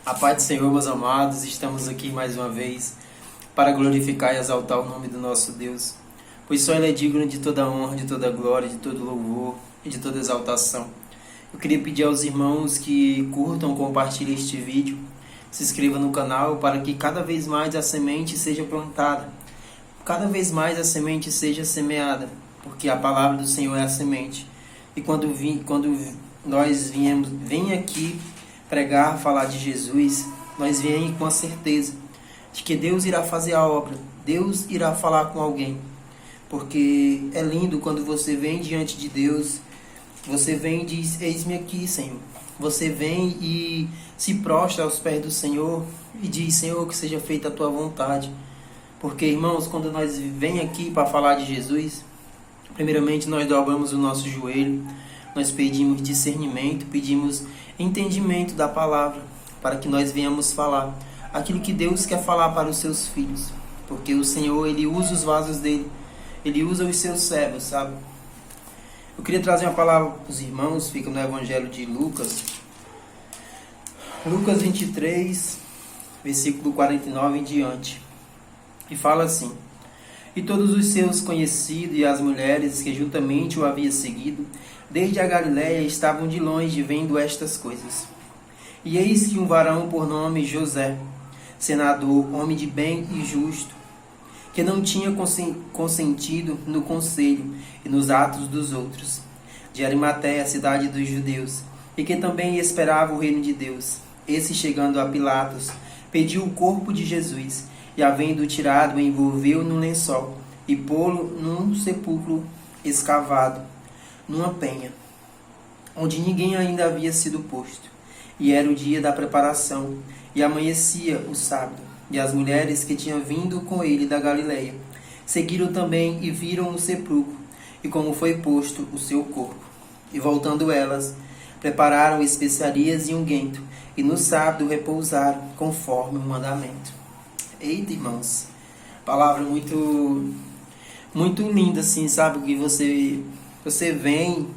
A paz do Senhor, meus amados, estamos aqui mais uma vez para glorificar e exaltar o nome do nosso Deus, pois só Ele é digno de toda honra, de toda glória, de todo louvor e de toda exaltação. Eu queria pedir aos irmãos que curtam, compartilhem este vídeo, se inscrevam no canal para que cada vez mais a semente seja plantada, cada vez mais a semente seja semeada, porque a palavra do Senhor é a semente. E quando nós vem aqui pregar, falar de Jesus, nós viemos com a certeza de que Deus irá fazer a obra, Deus irá falar com alguém, porque é lindo quando você vem diante de Deus, você vem e diz: eis-me aqui, Senhor. Você vem e se prostra aos pés do Senhor e diz: Senhor, que seja feita a tua vontade. Porque, irmãos, quando nós vem aqui para falar de Jesus, primeiramente nós dobramos o nosso joelho, nós pedimos discernimento, pedimos entendimento da palavra, para que nós venhamos falar aquilo que Deus quer falar para os seus filhos. Porque o Senhor, Ele usa os vasos dele, Ele usa os seus servos, sabe? Eu queria trazer uma palavra para os irmãos, fica no Evangelho de Lucas. Lucas 23, versículo 49 em diante. E fala assim: E todos os seus conhecidos e as mulheres que juntamente o haviam seguido, desde a Galiléia, estavam de longe vendo estas coisas. E eis que um varão por nome José, senador, homem de bem e justo, que não tinha consentido no conselho e nos atos dos outros, de Arimateia, cidade dos judeus, e que também esperava o reino de Deus. Esse, chegando a Pilatos, pediu o corpo de Jesus, e havendo tirado, envolveu num lençol, e pô-lo num sepulcro escavado, numa penha, onde ninguém ainda havia sido posto. E era o dia da preparação, e amanhecia o sábado. E as mulheres que tinham vindo com ele da Galiléia seguiram também e viram o sepulcro, e como foi posto o seu corpo. E voltando elas, prepararam especiarias e unguento, e no sábado repousaram, conforme o mandamento. Eita, irmãos, palavra muito linda, assim, sabe? Que você vem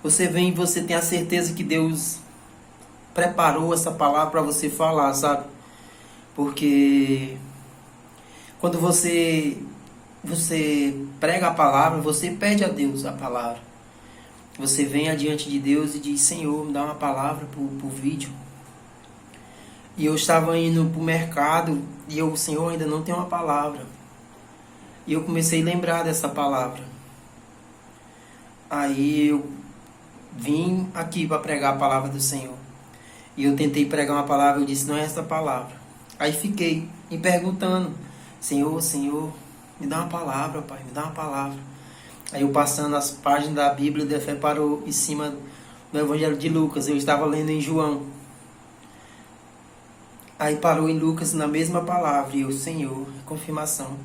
e você tem a certeza que Deus preparou essa palavra para você falar, sabe? Porque quando você prega a palavra, você pede a Deus a palavra. Você vem adiante de Deus e diz: Senhor, me dá uma palavra pro vídeo. E eu estava indo para o mercado e o Senhor, ainda não tem uma palavra. E eu comecei a lembrar dessa palavra. Aí eu vim aqui para pregar a palavra do Senhor. E eu tentei pregar uma palavra, eu disse: não é essa palavra. Aí fiquei me perguntando: Senhor, me dá uma palavra, Pai, me dá uma palavra. Aí eu passando as páginas da Bíblia, a fé parou em cima do Evangelho de Lucas. Eu estava lendo em João. Aí parou em Lucas na mesma palavra. E eu: Senhor, confirmação.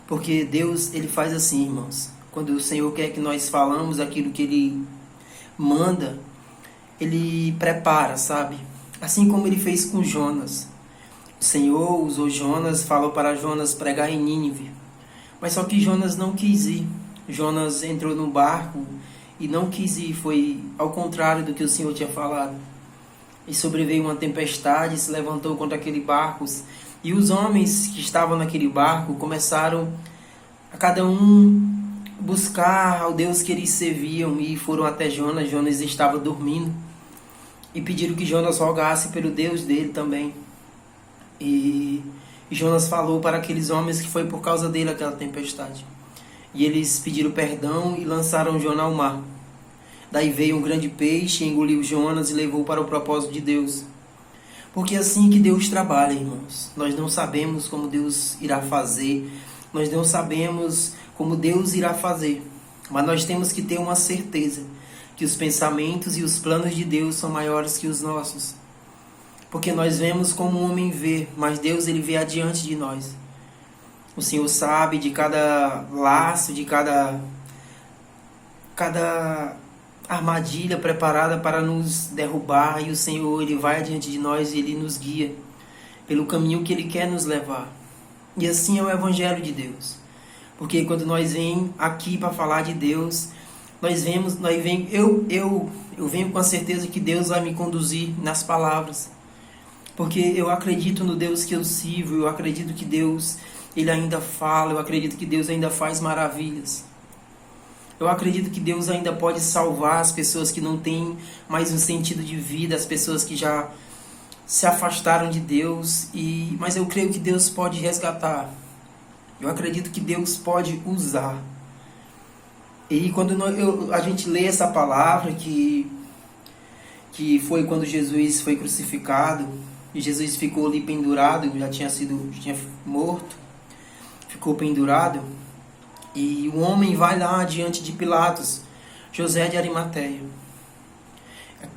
Porque Deus, Ele faz assim, irmãos. Quando o Senhor quer que nós falamos aquilo que Ele manda, Ele prepara, sabe? Assim como Ele fez com Jonas. O Senhor usou Jonas, falou para Jonas pregar em Nínive. Mas só que Jonas não quis ir. Jonas entrou no barco e não quis ir. Foi ao contrário do que o Senhor tinha falado. E sobreveio uma tempestade, se levantou contra aquele barco. E os homens que estavam naquele barco começaram a cada um buscar ao Deus que eles serviam. E foram até Jonas. Jonas estava dormindo. E pediram que Jonas rogasse pelo Deus dele também. E Jonas falou para aqueles homens que foi por causa dele aquela tempestade. E eles pediram perdão e lançaram Jonas ao mar. Daí veio um grande peixe, engoliu Jonas e levou para o propósito de Deus. Porque é assim que Deus trabalha, irmãos. Nós não sabemos como Deus irá fazer. Nós não sabemos como Deus irá fazer. Mas nós temos que ter uma certeza que os pensamentos e os planos de Deus são maiores que os nossos. Porque nós vemos como o homem vê, mas Deus, Ele vê adiante de nós. O Senhor sabe de cada laço, de cada armadilha preparada para nos derrubar. E o Senhor, Ele vai adiante de nós e Ele nos guia pelo caminho que Ele quer nos levar. E assim é o Evangelho de Deus. Porque quando nós vemos aqui para falar de Deus, eu venho com a certeza que Deus vai me conduzir nas palavras. Porque eu acredito no Deus que eu sirvo, eu acredito que Deus, Ele ainda fala, eu acredito que Deus ainda faz maravilhas. Eu acredito que Deus ainda pode salvar as pessoas que não têm mais um sentido de vida, as pessoas que já se afastaram de Deus, mas eu creio que Deus pode resgatar. Eu acredito que Deus pode usar. E quando a gente lê essa palavra, que foi quando Jesus foi crucificado, e Jesus ficou ali pendurado, já tinha morto, ficou pendurado, e o homem vai lá diante de Pilatos, José de Arimateia.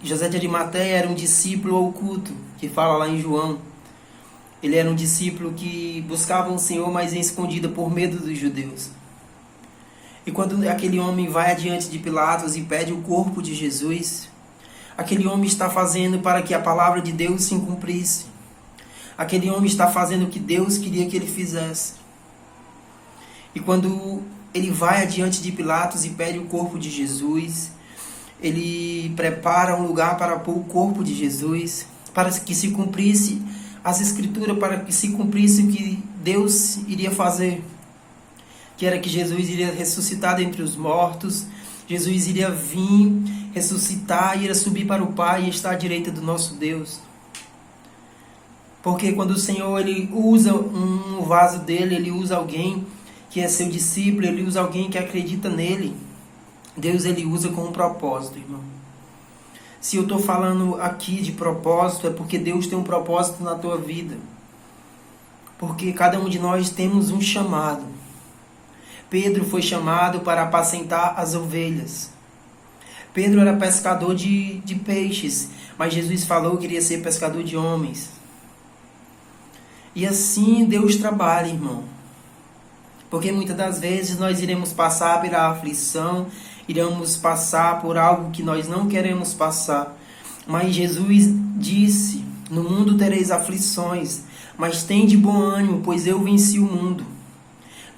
José de Arimateia era um discípulo oculto, que fala lá em João. Ele era um discípulo que buscava o Senhor, mas em escondida por medo dos judeus. E quando aquele homem vai adiante de Pilatos e pede o corpo de Jesus, aquele homem está fazendo para que a palavra de Deus se cumprisse. Aquele homem está fazendo o que Deus queria que ele fizesse. E quando ele vai adiante de Pilatos e pede o corpo de Jesus, ele prepara um lugar para pôr o corpo de Jesus, para que se cumprisse as Escrituras, para que se cumprisse o que Deus iria fazer. Que era que Jesus iria ressuscitar dentre os mortos, Jesus iria vir, ressuscitar, iria subir para o Pai e estar à direita do nosso Deus. Porque quando o Senhor ele usa um vaso dele, ele usa alguém que é seu discípulo, ele usa alguém que acredita nele, Deus ele usa com um propósito, irmão. Se eu estou falando aqui de propósito, é porque Deus tem um propósito na tua vida. Porque cada um de nós temos um chamado. Pedro foi chamado para apacentar as ovelhas. Pedro era pescador de peixes, mas Jesus falou que iria ser pescador de homens. E assim Deus trabalha, irmão. Porque muitas das vezes nós iremos passar pela aflição, iremos passar por algo que nós não queremos passar. Mas Jesus disse, no mundo tereis aflições, mas tende bom ânimo, pois eu venci o mundo.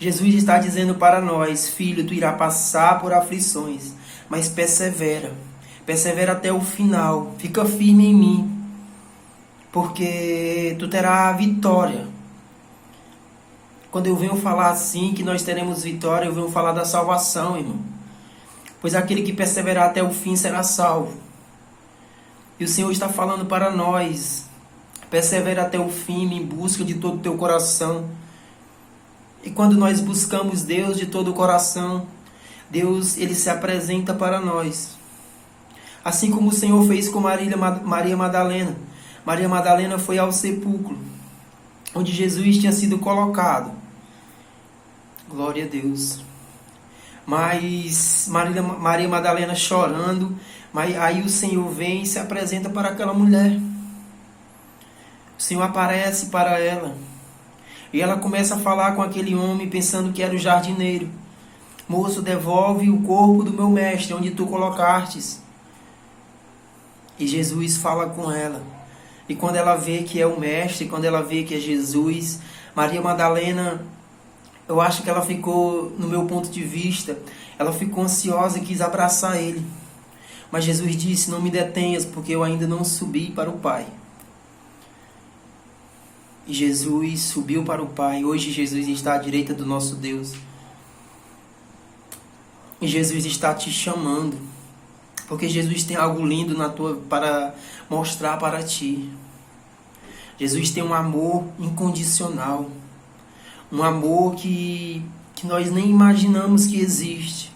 Jesus está dizendo para nós, filho, tu irás passar por aflições, mas persevera. Persevera até o final, fica firme em mim, porque tu terás a vitória. Quando eu venho falar assim, que nós teremos vitória, eu venho falar da salvação, irmão. Pois aquele que perseverar até o fim será salvo. E o Senhor está falando para nós, persevera até o fim, em busca de todo o teu coração. E quando nós buscamos Deus de todo o coração, Deus ele se apresenta para nós. Assim como o Senhor fez com Maria Madalena. Maria Madalena foi ao sepulcro, onde Jesus tinha sido colocado. Glória a Deus. Mas Maria Madalena chorando, mas aí o Senhor vem e se apresenta para aquela mulher. O Senhor aparece para ela. E ela começa a falar com aquele homem, pensando que era o jardineiro. Moço, devolve o corpo do meu mestre, onde tu colocastes. E Jesus fala com ela. E quando ela vê que é o mestre, quando ela vê que é Jesus, Maria Madalena, eu acho que ela ficou, no meu ponto de vista, ela ficou ansiosa e quis abraçar ele. Mas Jesus disse, não me detenhas, porque eu ainda não subi para o Pai. E Jesus subiu para o Pai. Hoje Jesus está à direita do nosso Deus. E Jesus está te chamando. Porque Jesus tem algo lindo para mostrar para ti. Jesus tem um amor incondicional. Um amor que nós nem imaginamos que existe.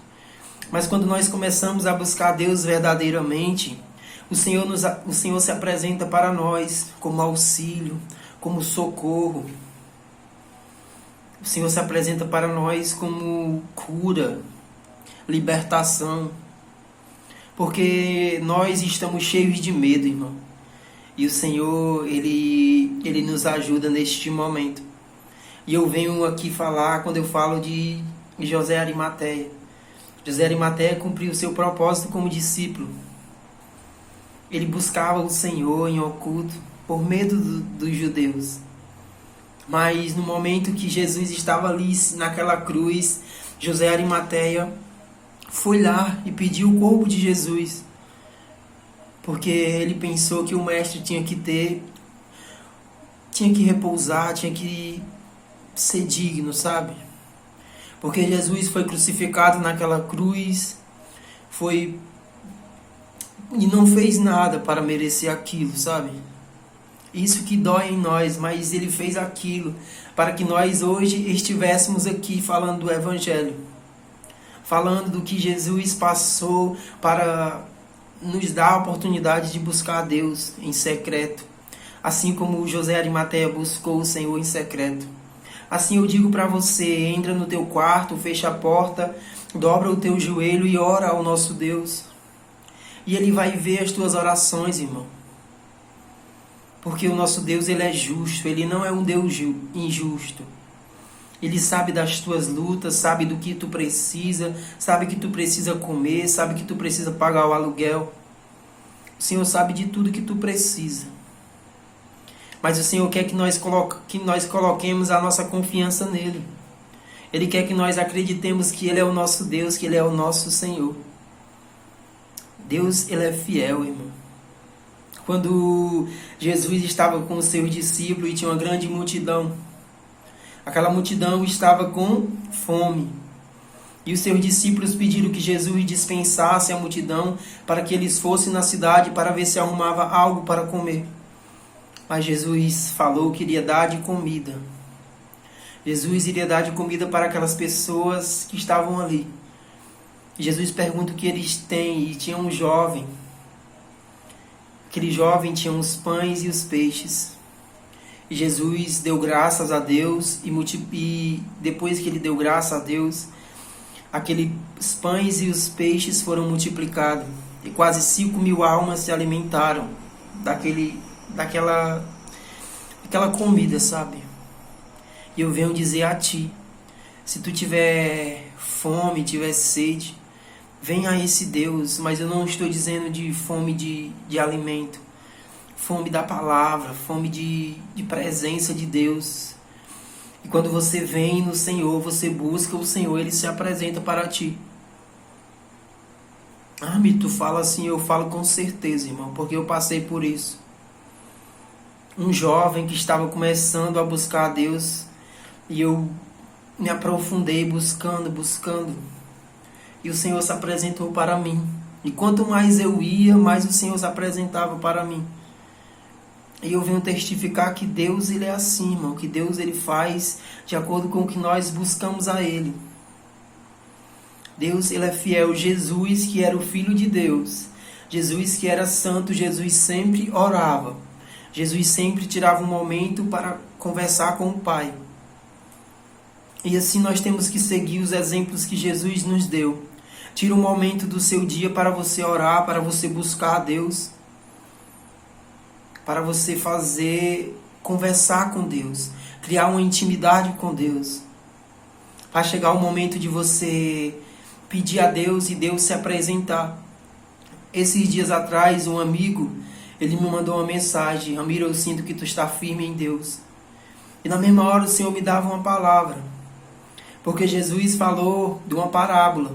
Mas quando nós começamos a buscar Deus verdadeiramente, o Senhor se apresenta para nós como auxílio, como socorro. O Senhor se apresenta para nós como cura, libertação. Porque nós estamos cheios de medo, irmão. E o Senhor, Ele nos ajuda neste momento. E eu venho aqui falar, quando eu falo de José Arimateia. José Arimateia cumpriu o seu propósito como discípulo. Ele buscava o Senhor em oculto, por medo dos judeus. Mas no momento que Jesus estava ali naquela cruz, José Arimateia foi lá e pediu o corpo de Jesus. Porque ele pensou que o mestre tinha que ter tinha que repousar, tinha que ser digno, sabe? Porque Jesus foi crucificado naquela cruz, foi e não fez nada para merecer aquilo, sabe? Isso que dói em nós, mas ele fez aquilo para que nós hoje estivéssemos aqui falando do Evangelho, falando do que Jesus passou para nos dar a oportunidade de buscar a Deus em secreto, assim como José Arimateia buscou o Senhor em secreto. Assim eu digo para você, entra no teu quarto, fecha a porta, dobra o teu joelho e ora ao nosso Deus. E Ele vai ver as tuas orações, irmão. Porque o nosso Deus, Ele é justo, Ele não é um Deus injusto. Ele sabe das tuas lutas, sabe do que tu precisa, sabe que tu precisa comer, sabe que tu precisa pagar o aluguel. O Senhor sabe de tudo que tu precisa. Mas o Senhor quer que nós coloquemos a nossa confiança nele. Ele quer que nós acreditemos que Ele é o nosso Deus, que Ele é o nosso Senhor. Deus, Ele é fiel, irmão. Quando Jesus estava com os seus discípulos e tinha uma grande multidão, aquela multidão estava com fome. E os seus discípulos pediram que Jesus dispensasse a multidão para que eles fossem na cidade para ver se arrumava algo para comer. Mas Jesus falou que iria dar de comida. Jesus iria dar de comida para aquelas pessoas que estavam ali. Jesus pergunta o que eles têm, e tinha um jovem. Aquele jovem tinha os pães e os peixes. E Jesus deu graças a Deus, e depois que ele deu graças a Deus, aqueles pães e os peixes foram multiplicados. E quase 5.000 almas se alimentaram daquela comida, sabe? E eu venho dizer a ti, se tu tiver fome, tiver sede, venha a esse Deus, mas eu não estou dizendo de fome de alimento, fome da palavra, fome de presença de Deus. E quando você vem no Senhor, você busca o Senhor, Ele se apresenta para ti. Tu fala assim, eu falo com certeza, irmão, porque eu passei por isso. Um jovem que estava começando a buscar a Deus, e eu me aprofundei buscando. E o Senhor se apresentou para mim. E quanto mais eu ia, mais o Senhor se apresentava para mim. E eu venho testificar que Deus, Ele é assim, irmão. Que Deus, Ele faz de acordo com o que nós buscamos a Ele. Deus, Ele é fiel. Jesus, que era o Filho de Deus. Jesus, que era santo. Jesus sempre orava. Jesus sempre tirava um momento para conversar com o Pai. E assim nós temos que seguir os exemplos que Jesus nos deu. Tira um momento do seu dia para você orar, para você buscar a Deus, para você conversar com Deus, criar uma intimidade com Deus. Vai chegar o momento de você pedir a Deus e Deus se apresentar. Esses dias atrás, um amigo, ele me mandou uma mensagem: Ramiro, eu sinto que tu está firme em Deus. E na mesma hora o Senhor me dava uma palavra. Porque Jesus falou de uma parábola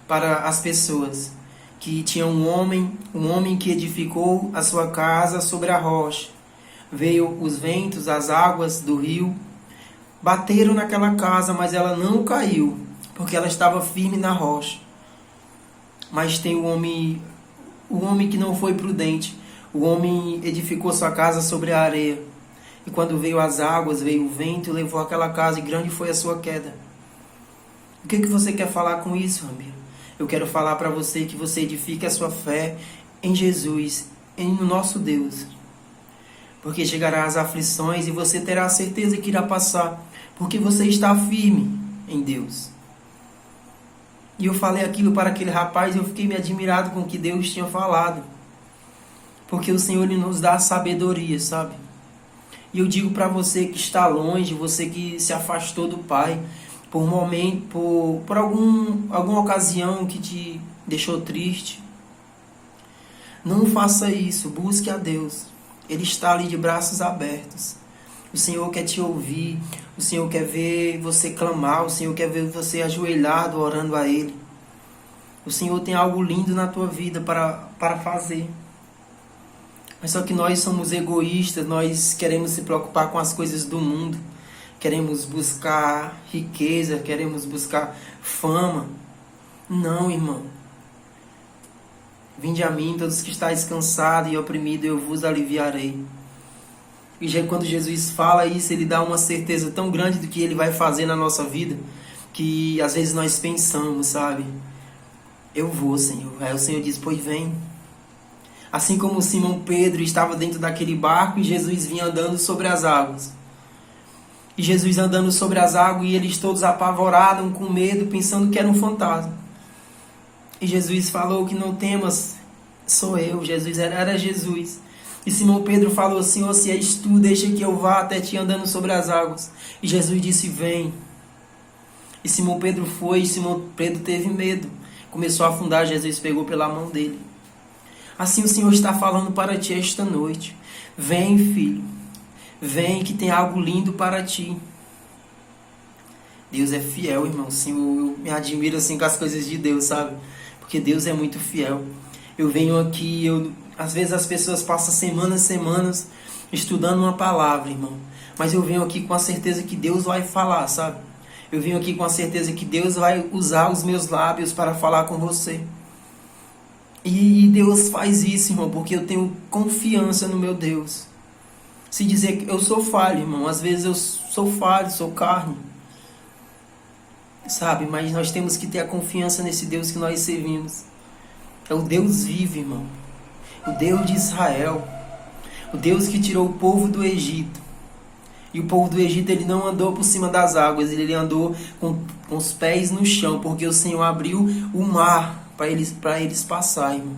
para as pessoas, que tinha um homem que edificou a sua casa sobre a rocha. Veio os ventos, as águas do rio, bateram naquela casa, mas ela não caiu, porque ela estava firme na rocha. Mas tem o homem que não foi prudente. O homem edificou sua casa sobre a areia. E quando veio as águas, veio o vento, levou aquela casa, e grande foi a sua queda. O que você quer falar com isso, Ramiro? Eu quero falar para você que você edifique a sua fé em Jesus, no nosso Deus. Porque chegará as aflições e você terá a certeza que irá passar, porque você está firme em Deus. E eu falei aquilo para aquele rapaz e eu fiquei me admirado com o que Deus tinha falado. Porque o Senhor, Ele nos dá sabedoria, sabe? E eu digo para você que está longe, você que se afastou do Pai, por alguma ocasião que te deixou triste, não faça isso, busque a Deus. Ele está ali de braços abertos. O Senhor quer te ouvir, o Senhor quer ver você clamar, o Senhor quer ver você ajoelhado orando a Ele. O Senhor tem algo lindo na tua vida para fazer. Mas só que nós somos egoístas, nós queremos se preocupar com as coisas do mundo. Queremos buscar riqueza, queremos buscar fama. Não, irmão. Vinde a mim, todos que estáis cansados e oprimidos, eu vos aliviarei. E quando Jesus fala isso, ele dá uma certeza tão grande do que ele vai fazer na nossa vida, que às vezes nós pensamos, sabe? Eu vou, Senhor. Aí o Senhor diz, pois vem. Assim como Simão Pedro estava dentro daquele barco e Jesus vinha andando sobre as águas. E Jesus andando sobre as águas e eles todos apavorados, com medo, pensando que era um fantasma. E Jesus falou que não temas, sou eu. Jesus era Jesus. E Simão Pedro falou, Senhor, se és tu, deixa que eu vá até ti andando sobre as águas. E Jesus disse, vem. E Simão Pedro foi, e Simão Pedro teve medo. Começou a afundar, Jesus pegou pela mão dele. Assim o Senhor está falando para ti esta noite. Vem, filho. Vem que tem algo lindo para ti. Deus é fiel, irmão. Sim, eu me admiro assim com as coisas de Deus, sabe? Porque Deus é muito fiel. Eu venho aqui, às vezes as pessoas passam semanas estudando uma palavra, irmão. Mas eu venho aqui com a certeza que Deus vai falar, sabe? Eu venho aqui com a certeza que Deus vai usar os meus lábios para falar com você. E Deus faz isso, irmão, porque eu tenho confiança no meu Deus. Se dizer que eu sou falho, irmão, às vezes eu sou falho, sou carne. Sabe, mas nós temos que ter a confiança nesse Deus que nós servimos. É o Deus vivo, irmão. O Deus de Israel. O Deus que tirou o povo do Egito. E o povo do Egito, ele não andou por cima das águas, ele andou com os pés no chão, porque o Senhor abriu o mar para eles passarem, irmão.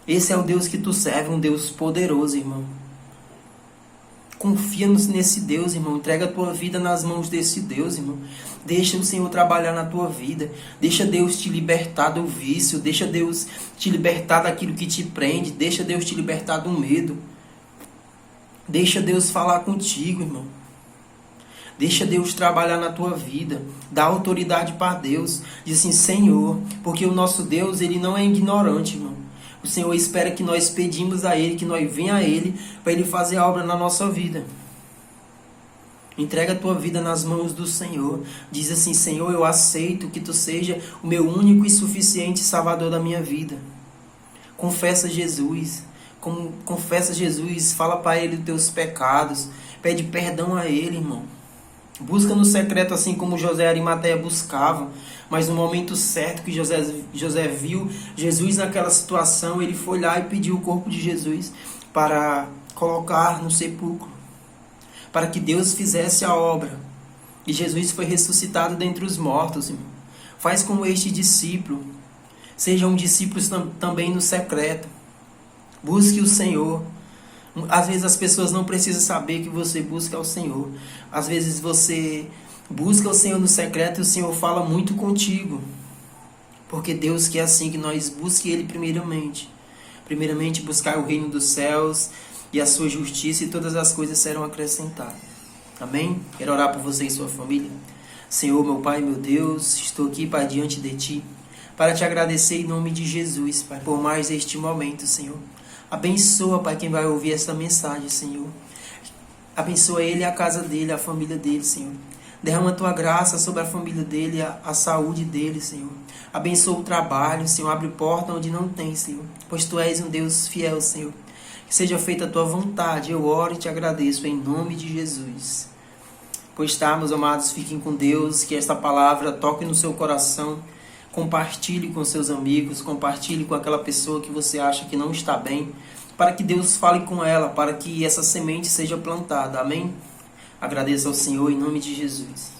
Esse é o Deus que tu serve, um Deus poderoso, irmão. Confia nesse Deus, irmão. Entrega a tua vida nas mãos desse Deus, irmão. Deixa o Senhor trabalhar na tua vida. Deixa Deus te libertar do vício. Deixa Deus te libertar daquilo que te prende. Deixa Deus te libertar do medo. Deixa Deus falar contigo, irmão. Deixa Deus trabalhar na tua vida. Dá autoridade para Deus. Diz assim, Senhor, porque o nosso Deus, ele não é ignorante, irmão. O Senhor espera que nós pedimos a Ele, que nós venhamos a Ele, para Ele fazer a obra na nossa vida. Entrega a tua vida nas mãos do Senhor. Diz assim, Senhor, eu aceito que Tu seja o meu único e suficiente Salvador da minha vida. Confessa Jesus. Confessa Jesus, fala para Ele os teus pecados. Pede perdão a Ele, irmão. Busca no secreto, assim como José Arimateia buscava. Mas no momento certo que José viu Jesus naquela situação, ele foi lá e pediu o corpo de Jesus para colocar no sepulcro, para que Deus fizesse a obra. E Jesus foi ressuscitado dentre os mortos, irmão. Faz como este discípulo. Sejam discípulos também no secreto. Busque o Senhor. Às vezes as pessoas não precisam saber que você busca o Senhor. Às vezes você busca o Senhor no secreto e o Senhor fala muito contigo. Porque Deus quer assim que nós busquemos Ele primeiramente. Primeiramente buscar o reino dos céus e a sua justiça, e todas as coisas serão acrescentadas. Amém? Quero orar por você e sua família. Senhor, meu Pai, meu Deus, estou aqui, Pai, diante de Ti, para Te agradecer em nome de Jesus, Pai, por mais este momento, Senhor. Abençoa, Pai, quem vai ouvir essa mensagem, Senhor. Abençoa ele e a casa dele, a família dele, Senhor. Derrama a Tua graça sobre a família dele, a saúde dele, Senhor. Abençoa o trabalho, Senhor. Abre porta onde não tem, Senhor. Pois Tu és um Deus fiel, Senhor. Que seja feita a Tua vontade. Eu oro e Te agradeço em nome de Jesus. Pois tá, meus amados, fiquem com Deus. Que esta palavra toque no seu coração. Compartilhe com seus amigos, compartilhe com aquela pessoa que você acha que não está bem, para que Deus fale com ela, para que essa semente seja plantada. Amém? Agradeço ao Senhor em nome de Jesus.